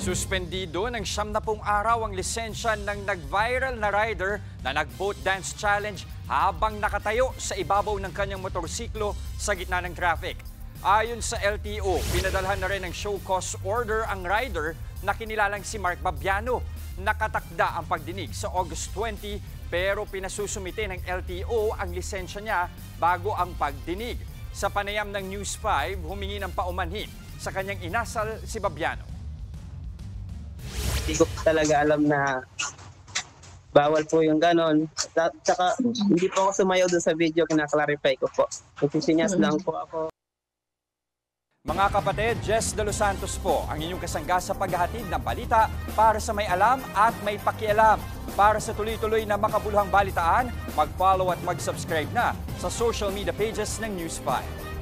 Suspendido ng 70 araw ang lisensya ng nag-viral na rider na nag-boat dance challenge habang nakatayo sa ibabaw ng kanyang motorsiklo sa gitna ng traffic. Ayon sa LTO, pinadalhan na rin ng show cause order ang rider na kinilalang si Mark Babiano. Nakatakda ang pagdinig sa August 20 pero pinasusumite ng LTO ang lisensya niya bago ang pagdinig. Sa panayam ng News 5, humingi ng paumanhin sa kanyang inasal si Babiano. Hindi ko talaga alam na bawal po yung ganon. Tsaka hindi po ako sumayaw doon sa video, kinaklarify ko po. Nagsisinyas lang po ako. Mga kapatid, Jess De Los Santos po ang inyong kasangga sa paghahatid ng balita para sa may alam at may pakialam. Para sa tuloy-tuloy na makabuluhang balitaan, mag-follow at mag-subscribe na sa social media pages ng News 5.